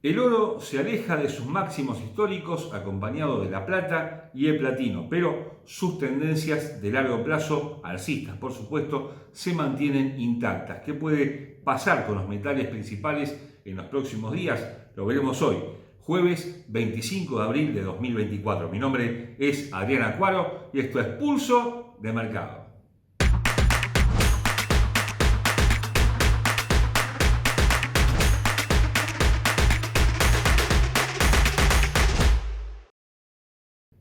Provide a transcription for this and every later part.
El oro se aleja de sus máximos históricos acompañado de la plata y el platino, pero sus tendencias de largo plazo, alcistas por supuesto, se mantienen intactas. ¿Qué puede pasar con los metales principales en los próximos días? Lo veremos hoy, jueves 25 de abril de 2024. Mi nombre es Adrián Acuaro y esto es Pulso de Mercado.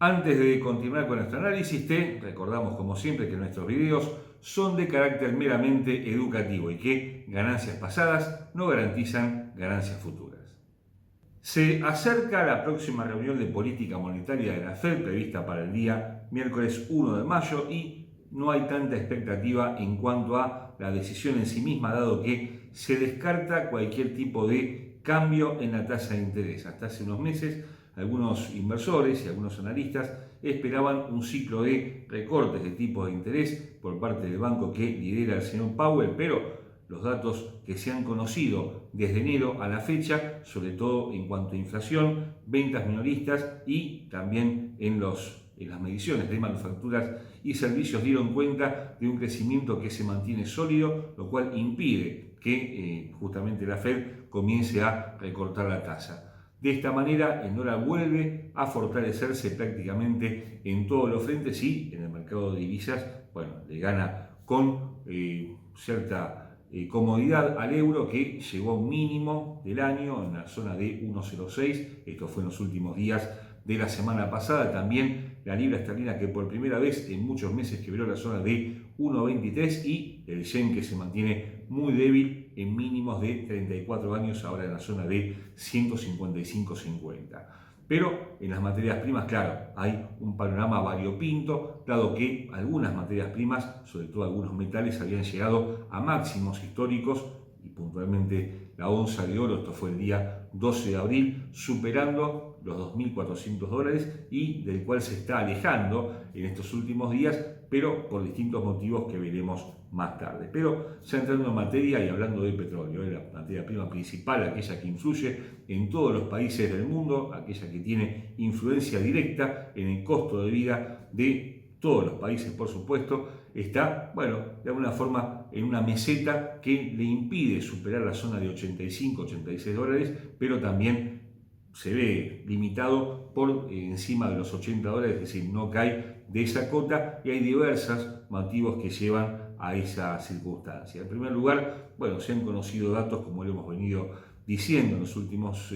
Antes de continuar con nuestro análisis, te recordamos como siempre que nuestros videos son de carácter meramente educativo y que ganancias pasadas no garantizan ganancias futuras. Se acerca la próxima reunión de política monetaria de la Fed prevista para el día miércoles 1 de mayo y no hay tanta expectativa en cuanto a la decisión en sí misma, dado que se descarta cualquier tipo de cambio en la tasa de interés. Hasta hace unos meses algunos inversores y algunos analistas esperaban un ciclo de recortes de tipos de interés por parte del banco que lidera el señor Powell, pero los datos que se han conocido desde enero a la fecha, sobre todo en cuanto a inflación, ventas minoristas y también en las mediciones de manufacturas y servicios, dieron cuenta de un crecimiento que se mantiene sólido, lo cual impide que justamente la Fed comience a recortar la tasa. De esta manera, el dólar vuelve a fortalecerse prácticamente en todos los frentes y en el mercado de divisas, bueno, le gana con cierta comodidad al euro, que llegó a un mínimo del año en la zona de 1,06. Esto fue en los últimos días de la semana pasada. También la libra esterlina, que por primera vez en muchos meses quebró la zona de 1,23, y el yen, que se mantiene muy débil en mínimos de 34 años, ahora en la zona de 155,50. Pero en las materias primas, claro, hay un panorama variopinto, dado que algunas materias primas, sobre todo algunos metales, habían llegado a máximos históricos, y puntualmente la onza de oro, esto fue el día 12 de abril, superando los $2.400 y del cual se está alejando en estos últimos días, pero por distintos motivos que veremos más tarde. Pero ya entrando en materia y hablando de petróleo, la materia prima principal, aquella que influye en todos los países del mundo, aquella que tiene influencia directa en el costo de vida de todos los países, por supuesto, está, bueno, de alguna forma en una meseta que le impide superar la zona de 85, $86, pero también se ve limitado por encima de los $80, es decir, no cae de esa cota, y hay diversos motivos que llevan a esa circunstancia. En primer lugar, bueno, se han conocido datos, como lo hemos venido diciendo en los últimos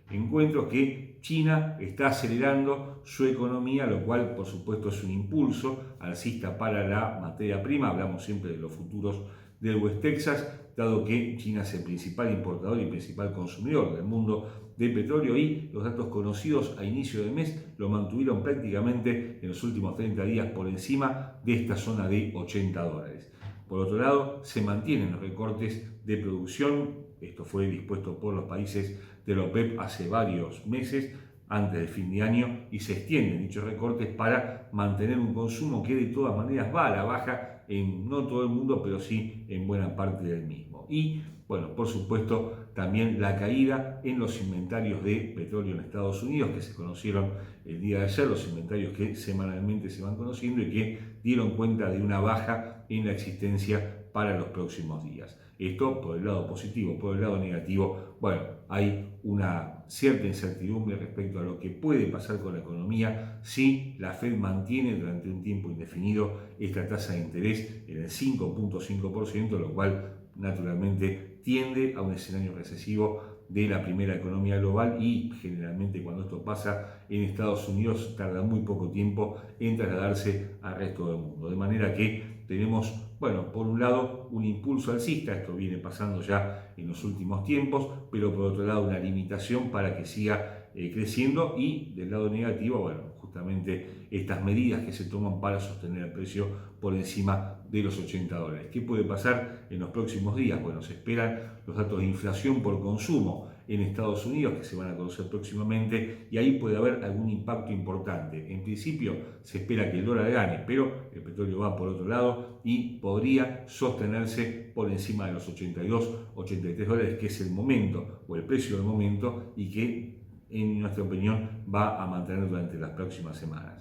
encuentros, que China está acelerando su economía, lo cual por supuesto es un impulso alcista para la materia prima. Hablamos siempre de los futuros del West Texas, dado que China es el principal importador y principal consumidor del mundo de petróleo, y los datos conocidos a inicio de mes lo mantuvieron prácticamente en los últimos 30 días por encima de esta zona de $80. Por otro lado, se mantienen los recortes de producción. Esto fue dispuesto por los países de la OPEP hace varios meses, antes del fin de año, y se extienden dichos recortes para mantener un consumo que de todas maneras va a la baja en no todo el mundo, pero sí en buena parte del mismo. Y bueno, por supuesto, también la caída en los inventarios de petróleo en Estados Unidos, que se conocieron el día de ayer, los inventarios que semanalmente se van conociendo y que dieron cuenta de una baja en la existencia para los próximos días. Esto por el lado positivo. Por el lado negativo, bueno, hay una cierta incertidumbre respecto a lo que puede pasar con la economía si la Fed mantiene durante un tiempo indefinido esta tasa de interés en el 5,5%, lo cual naturalmente tiende a un escenario recesivo de la primera economía global, y generalmente cuando esto pasa en Estados Unidos tarda muy poco tiempo en trasladarse al resto del mundo. De manera que tenemos, bueno, por un lado un impulso alcista, esto viene pasando ya en los últimos tiempos, pero por otro lado una limitación para que siga creciendo, y del lado negativo, bueno, justamente estas medidas que se toman para sostener el precio por encima de los $80. ¿Qué puede pasar en los próximos días? Bueno, se esperan los datos de inflación por consumo en Estados Unidos que se van a conocer próximamente y ahí puede haber algún impacto importante. En principio se espera que el dólar gane, pero el petróleo va por otro lado y podría sostenerse por encima de los 82, 83 dólares, que es el momento o el precio del momento y que en nuestra opinión va a mantener durante las próximas semanas.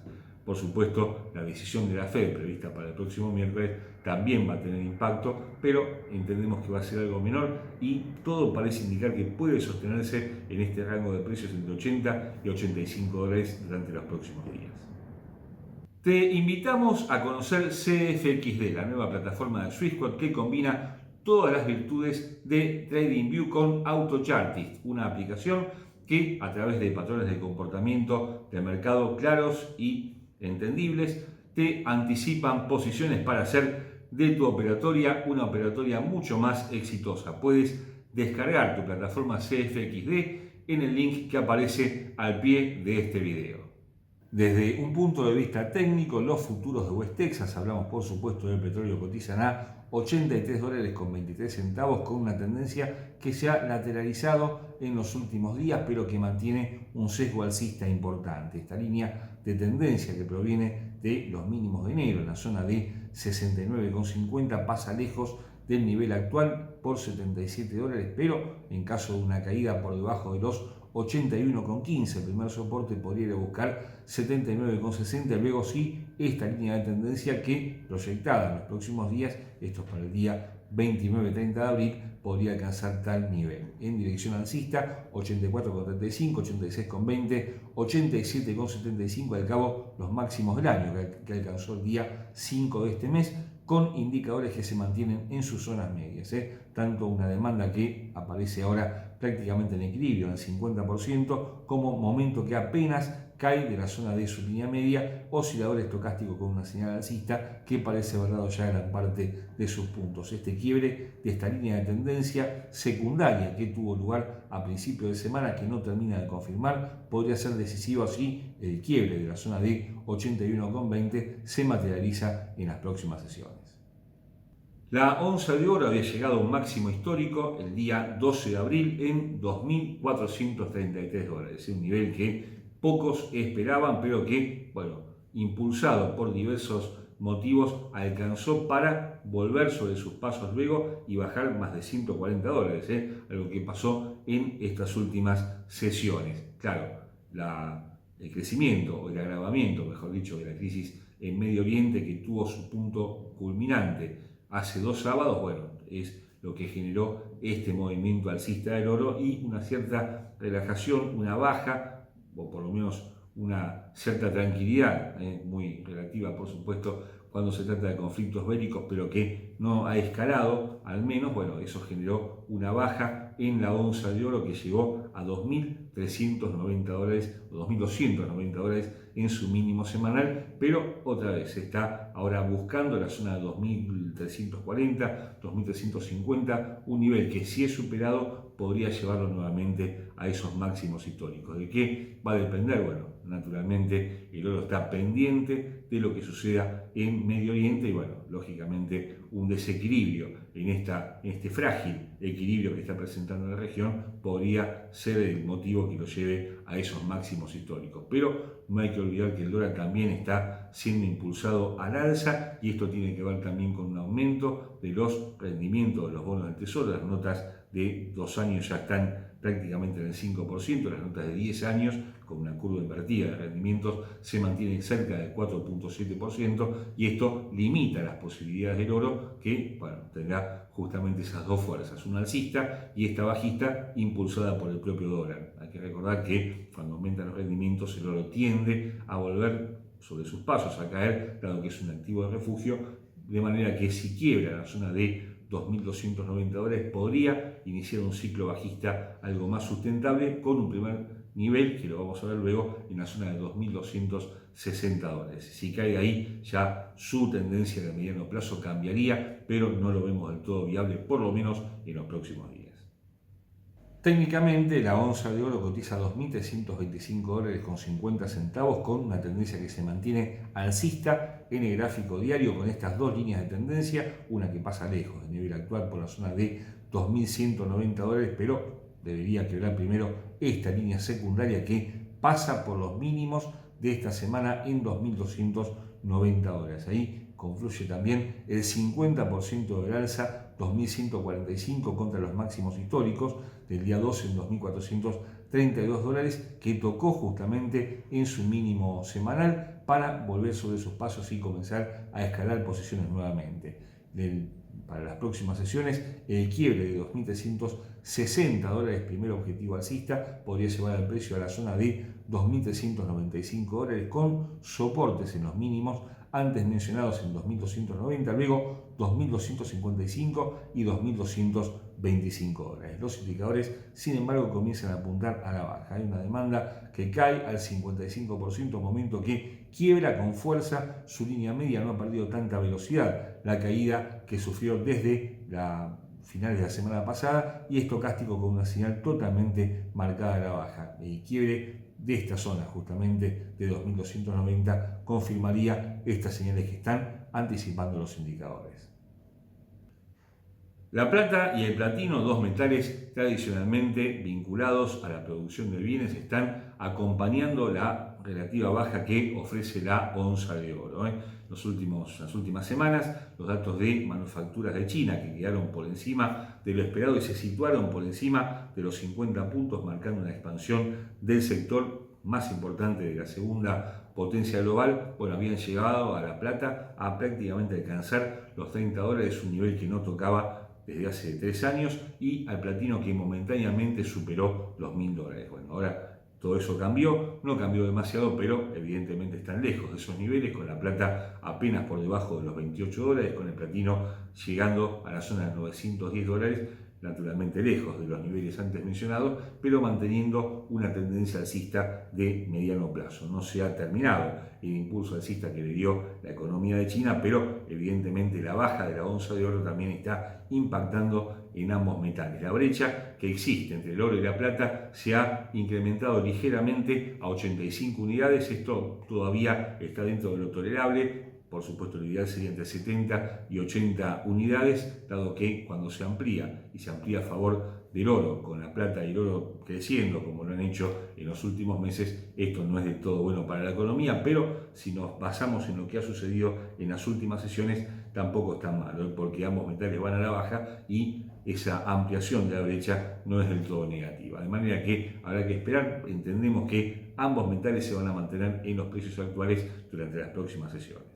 Por supuesto, la decisión de la Fed prevista para el próximo miércoles también va a tener impacto, pero entendemos que va a ser algo menor y todo parece indicar que puede sostenerse en este rango de precios entre 80 y 85 dólares durante los próximos días. Te invitamos a conocer CFXD, la nueva plataforma de Swissquote que combina todas las virtudes de TradingView con AutoChartist, una aplicación que a través de patrones de comportamiento de mercado claros y entendibles te anticipan posiciones para hacer de tu operatoria una operatoria mucho más exitosa. Puedes descargar tu plataforma CFXD en el link que aparece al pie de este video. Desde un punto de vista técnico, los futuros de West Texas, hablamos por supuesto del petróleo, cotizan a 83 dólares con 23 centavos con una tendencia que se ha lateralizado en los últimos días pero que mantiene un sesgo alcista importante. Esta línea de tendencia que proviene de los mínimos de enero en la zona de 69,50 pasa lejos del nivel actual por 77 dólares, pero en caso de una caída por debajo de los 81,15, el primer soporte podría ir a buscar 79,60, luego sí esta línea de tendencia que proyectada en los próximos días, esto es para el día 29-30 de abril, podría alcanzar tal nivel. En dirección alcista, 84,35, 86,20, 87,75, al cabo los máximos del año que alcanzó el día 5 de este mes, con indicadores que se mantienen en sus zonas medias. Tanto una demanda que aparece ahora prácticamente en equilibrio, en el 50%, como momento que apenas cae de la zona de su línea media, oscilador estocástico con una señal alcista que parece haber dado ya gran parte de sus puntos. Este quiebre de esta línea de tendencia secundaria que tuvo lugar a principio de semana, que no termina de confirmar, podría ser decisivo si el quiebre de la zona de 81,20 se materializa en las próximas sesiones. La onza de oro había llegado a un máximo histórico el día 12 de abril en 2.433 dólares, un nivel que pocos esperaban, pero que, impulsado por diversos motivos, alcanzó para volver sobre sus pasos luego y bajar más de 140 dólares, algo que pasó en estas últimas sesiones. Claro, el crecimiento o el agravamiento, mejor dicho, de la crisis en Medio Oriente, que tuvo su punto culminante hace 2 sábados, es lo que generó este movimiento alcista del oro y una cierta relajación, una baja, o por lo menos una cierta tranquilidad, muy relativa por supuesto cuando se trata de conflictos bélicos, pero que no ha escalado, al menos, eso generó una baja en la onza de oro que llegó a 2.390 dólares o 2.290 dólares en su mínimo semanal, pero otra vez se está ahora buscando la zona de 2.340, 2.350, un nivel que si es superado podría llevarlo nuevamente a esos máximos históricos. ¿De qué va a depender? Naturalmente el oro está pendiente de lo que suceda en Medio Oriente y lógicamente un desequilibrio en este frágil equilibrio que está presentando la región podría ser el motivo que lo lleve a esos máximos históricos. Pero no hay que olvidar que el dólar también está siendo impulsado al alza y esto tiene que ver también con un aumento de los rendimientos de los bonos del tesoro. Las notas de 2 años ya están prácticamente en el 5%, las notas de 10 años con una curva invertida de rendimientos se mantienen cerca del 4,7% y esto limita las posibilidades del oro que tendrá justamente esas dos fuerzas, una alcista y esta bajista impulsada por el propio dólar. Hay que recordar que cuando aumentan los rendimientos el oro tiende a volver sobre sus pasos, a caer, dado que es un activo de refugio, de manera que si quiebra la zona de 2.290 dólares podría iniciar un ciclo bajista algo más sustentable con un primer nivel que lo vamos a ver luego en la zona de 2.260 dólares. Si cae ahí ya su tendencia de mediano plazo cambiaría, pero no lo vemos del todo viable, por lo menos en los próximos días. Técnicamente la onza de oro cotiza 2.325 dólares con 50 centavos con una tendencia que se mantiene alcista en el gráfico diario con estas dos líneas de tendencia, una que pasa lejos del nivel actual por la zona de 2.190 dólares, pero debería quebrar primero esta línea secundaria que pasa por los mínimos de esta semana en 2.290 dólares. Ahí confluye también el 50% del alza, 2.145 contra los máximos históricos del día 12 en 2.432 dólares, que tocó justamente en su mínimo semanal para volver sobre sus pasos y comenzar a escalar posiciones nuevamente. Para las próximas sesiones, el quiebre de 2.360 dólares, primer objetivo alcista, podría llevar al precio a la zona de 2.395 dólares, con soportes en los mínimos antes mencionados en 2.290, luego 2.255 y 2.225 dólares. Los indicadores, sin embargo, comienzan a apuntar a la baja. Hay una demanda que cae al 55%, momento que quiebra con fuerza su línea media, no ha perdido tanta velocidad la caída que sufrió desde finales de la semana pasada, y estocástico con una señal totalmente marcada a la baja. El quiebre de esta zona justamente de 2.290 confirmaría estas señales que están anticipando los indicadores. La plata y el platino, dos metales tradicionalmente vinculados a la producción de bienes, están acompañando la relativa baja que ofrece la onza de oro. Las últimas semanas, los datos de manufacturas de China, que quedaron por encima de lo esperado y se situaron por encima de los 50 puntos, marcando una expansión del sector más importante de la segunda potencia global. Habían llegado a la plata a prácticamente alcanzar los 30 dólares, un nivel que no tocaba desde hace 3 años, y al platino, que momentáneamente superó los 1.000 dólares. Ahora todo eso cambió, no cambió demasiado, pero evidentemente están lejos de esos niveles, con la plata apenas por debajo de los 28 dólares, con el platino llegando a la zona de 910 dólares, naturalmente lejos de los niveles antes mencionados, pero manteniendo una tendencia alcista de mediano plazo. No se ha terminado el impulso alcista que le dio la economía de China, pero evidentemente la baja de la onza de oro también está impactando en ambos metales. La brecha que existe entre el oro y la plata se ha incrementado ligeramente a 85 unidades. Esto todavía está dentro de lo tolerable. Por supuesto, lo ideal sería entre 70 y 80 unidades, dado que cuando se amplía a favor del oro, con la plata y el oro creciendo como lo han hecho en los últimos meses, esto no es del todo bueno para la economía, pero si nos basamos en lo que ha sucedido en las últimas sesiones, tampoco es tan malo, porque ambos metales van a la baja y esa ampliación de la brecha no es del todo negativa. De manera que habrá que esperar. Entendemos que ambos metales se van a mantener en los precios actuales durante las próximas sesiones.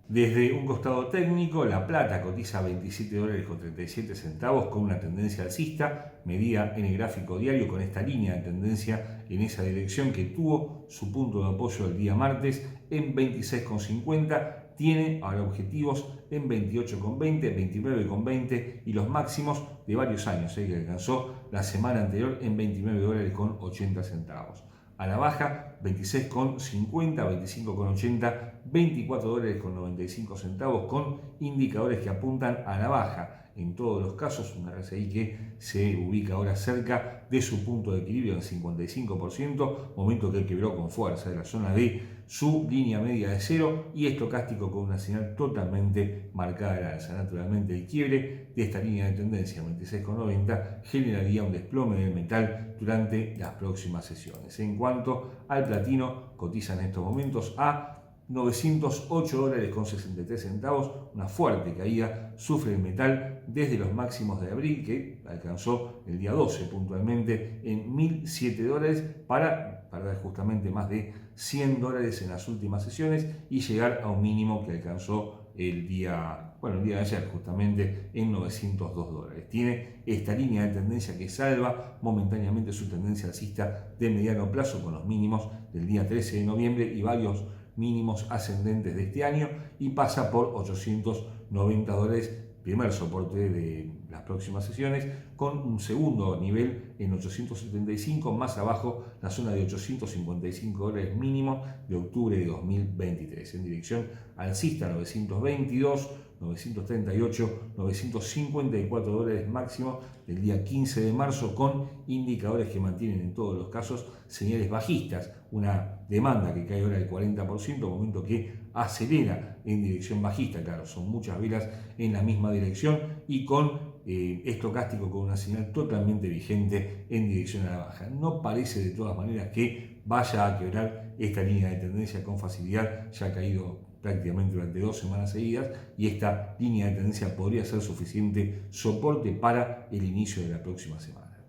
Desde un costado técnico, la plata cotiza a 27 dólares con 37 centavos, con una tendencia alcista medida en el gráfico diario, con esta línea de tendencia en esa dirección, que tuvo su punto de apoyo el día martes en 26,50. Tiene ahora objetivos en 28,20, 29,20 y los máximos de varios años, que alcanzó la semana anterior en 29 dólares con 80 centavos. A la baja, 26,50, 25,80, 24 dólares con 95 centavos, con indicadores que apuntan a la baja. En todos los casos, una RSI que se ubica ahora cerca de su punto de equilibrio en 55%, momento que quebró con fuerza de la zona de su línea media de cero, y estocástico con una señal totalmente marcada al alza. Naturalmente, el quiebre de esta línea de tendencia 26,90 generaría un desplome del metal durante las próximas sesiones. En cuanto al platino, cotiza en estos momentos a 908 dólares con 63 centavos, una fuerte caída sufre el metal desde los máximos de abril, que alcanzó el día 12 puntualmente en 1.007 dólares, para perder justamente más de 100 dólares en las últimas sesiones y llegar a un mínimo que alcanzó el día de ayer justamente en 902 dólares. Tiene esta línea de tendencia que salva momentáneamente su tendencia alcista de mediano plazo, con los mínimos del día 13 de noviembre y varios mínimos ascendentes de este año, y pasa por 890 dólares, primer soporte de las próximas sesiones, con un segundo nivel en 875, más abajo la zona de 855 dólares mínimo de octubre de 2023. En dirección alcista, 922, 938, 954 dólares máximo del día 15 de marzo, con indicadores que mantienen en todos los casos señales bajistas, una demanda que cae ahora del 40%, momento que acelera en dirección bajista. Claro, son muchas velas en la misma dirección y con estocástico con una señal totalmente vigente en dirección a la baja. No parece de todas maneras que vaya a quebrar esta línea de tendencia con facilidad, ya ha caído prácticamente durante 2 semanas seguidas y esta línea de tendencia podría ser suficiente soporte para el inicio de la próxima semana.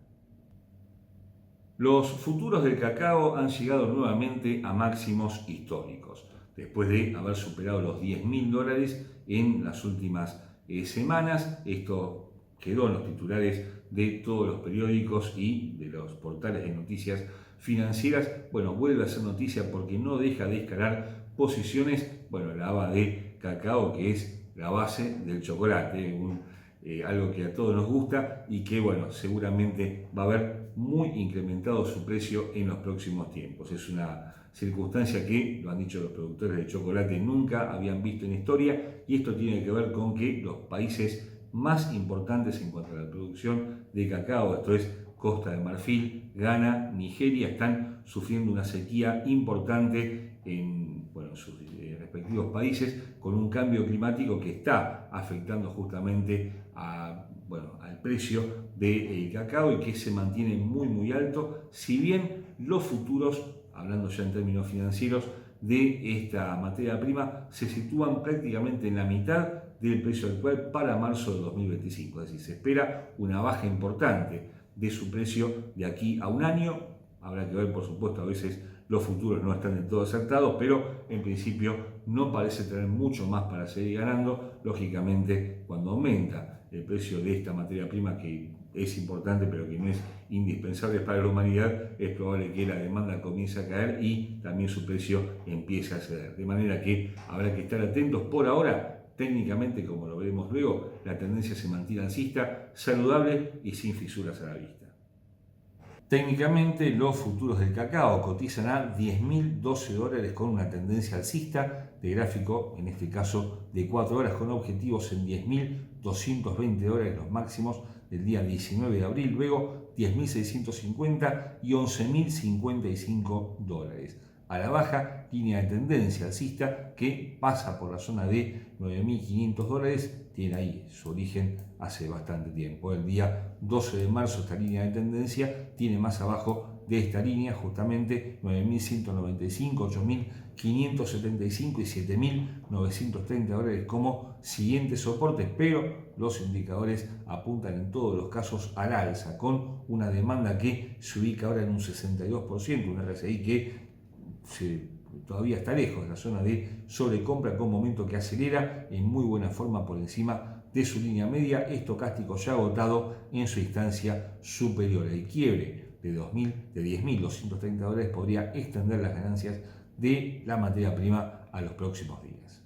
Los futuros del cacao han llegado nuevamente a máximos históricos, después de haber superado los $10.000 en las últimas semanas. Esto quedó en los titulares de todos los periódicos y de los portales de noticias financieras. Bueno, vuelve a ser noticia porque no deja de escalar posiciones. Bueno, la haba de cacao, que es la base del chocolate, algo que a todos nos gusta y que, bueno, seguramente va a haber muy incrementado su precio en los próximos tiempos. Es una circunstancia que, lo han dicho los productores de chocolate, nunca habían visto en historia, y esto tiene que ver con que los países más importantes en cuanto a la producción de cacao, esto es Costa de Marfil, Ghana, Nigeria, están sufriendo una sequía importante en sus respectivos países, con un cambio climático que está afectando justamente al precio del cacao y que se mantiene muy alto, si bien los futuros, hablando ya en términos financieros, de esta materia prima se sitúan prácticamente en la mitad del precio actual para marzo de 2025, es decir, se espera una baja importante de su precio de aquí a un año. Habrá que ver, por supuesto, a veces los futuros no están del todo acertados, pero en principio no parece tener mucho más para seguir ganando. Lógicamente, cuando aumenta el precio de esta materia prima, que es importante pero que no es indispensable para la humanidad, es probable que la demanda comience a caer y también su precio empiece a ceder. De manera que habrá que estar atentos. Por ahora, técnicamente, como lo veremos luego, la tendencia se mantiene alcista, saludable y sin fisuras a la vista. Técnicamente, los futuros del cacao cotizan a $10.012 con una tendencia alcista de gráfico, en este caso de 4 horas, con objetivos en $10.220 los máximos del día 19 de abril, luego $10.650 y $11.055. A la baja, línea de tendencia alcista que pasa por la zona de $9.500, tiene ahí su origen hace bastante tiempo. El día 12 de marzo esta línea de tendencia tiene más abajo de esta línea justamente $9.195, $8.575 y $7.930 como siguientes soportes, pero los indicadores apuntan en todos los casos al alza, con una demanda que se ubica ahora en un 62%, un RSI que todavía está lejos de la zona de sobrecompra, con momento que acelera en muy buena forma por encima de su línea media, estocástico ya agotado en su instancia superior. El quiebre de $10.230 podría extender las ganancias de la materia prima a los próximos días.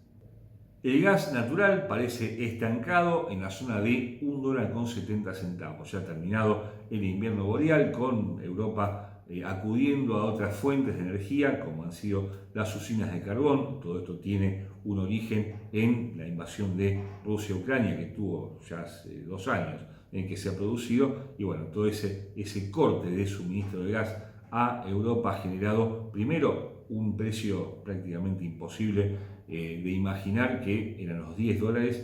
El gas natural parece estancado en la zona de $1,70. Ya ha terminado el invierno boreal, con Europa acudiendo a otras fuentes de energía como han sido las usinas de carbón. Todo esto tiene un origen en la invasión de Rusia a Ucrania, que tuvo ya hace 2 años en que se ha producido, y bueno, todo ese corte de suministro de gas a Europa ha generado primero un precio prácticamente imposible de imaginar, que eran los $10.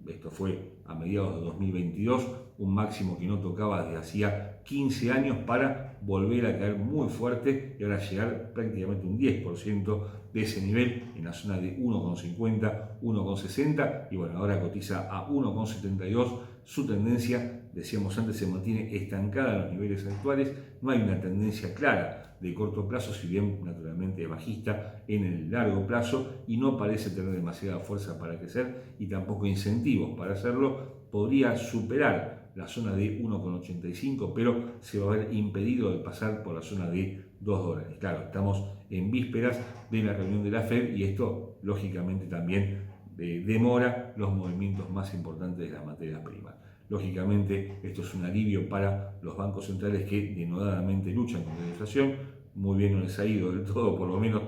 Esto fue a mediados de 2022, un máximo que no tocaba desde hacía 15 años, para volver a caer muy fuerte y ahora llegar prácticamente un 10% de ese nivel en la zona de 1,50, 1,60, y bueno, ahora cotiza a 1,72. Su tendencia, decíamos antes, se mantiene estancada en los niveles actuales. No hay una tendencia clara de corto plazo, si bien naturalmente es bajista en el largo plazo, y no parece tener demasiada fuerza para crecer y tampoco incentivos para hacerlo. Podría superar la zona de 1,85, pero se va a ver impedido de pasar por la zona de $2. Claro, estamos en vísperas de la reunión de la Fed y esto lógicamente también demora los movimientos más importantes de las materias primas. Lógicamente, esto es un alivio para los bancos centrales que denodadamente luchan contra la inflación. Muy bien no les ha ido del todo, por lo menos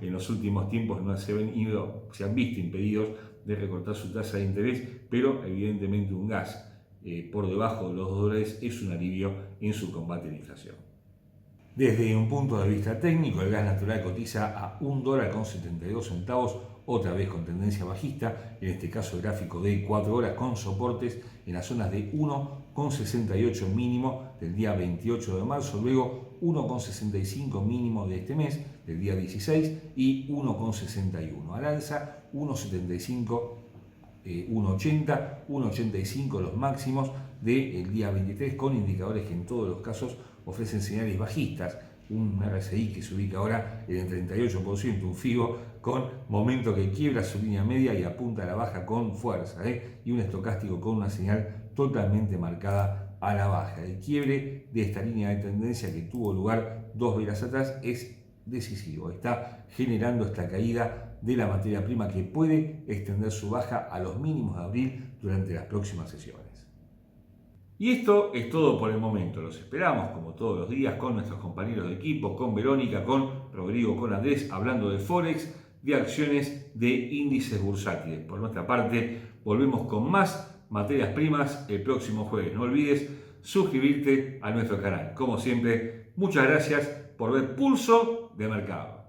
en los últimos tiempos no se han visto impedidos de recortar su tasa de interés, pero evidentemente un gas por debajo de los $2 es un alivio en su combate a la inflación. Desde un punto de vista técnico, el gas natural cotiza a $1,72, otra vez con tendencia bajista, en este caso el gráfico de 4 horas con soportes en las zonas de 1,68 mínimo del día 28 de marzo, luego 1,65 mínimo de este mes, del día 16, y 1,61. Al alza, 1,75, 1,80, 1,85 los máximos del día 23, con indicadores que en todos los casos ofrecen señales bajistas. Un RSI que se ubica ahora en el 38%, un FIBO con momento que quiebra su línea media y apunta a la baja con fuerza, y un estocástico con una señal totalmente marcada a la baja. El quiebre de esta línea de tendencia que tuvo lugar 2 velas atrás es decisivo, está generando esta caída de la materia prima que puede extender su baja a los mínimos de abril durante las próximas sesiones. Y esto es todo por el momento. Los esperamos como todos los días con nuestros compañeros de equipo, con Verónica, con Rodrigo, con Andrés, hablando de Forex, de acciones, de índices bursátiles. Por nuestra parte, volvemos con más materias primas el próximo jueves. No olvides suscribirte a nuestro canal. Como siempre, muchas gracias por ver Pulso de Mercado.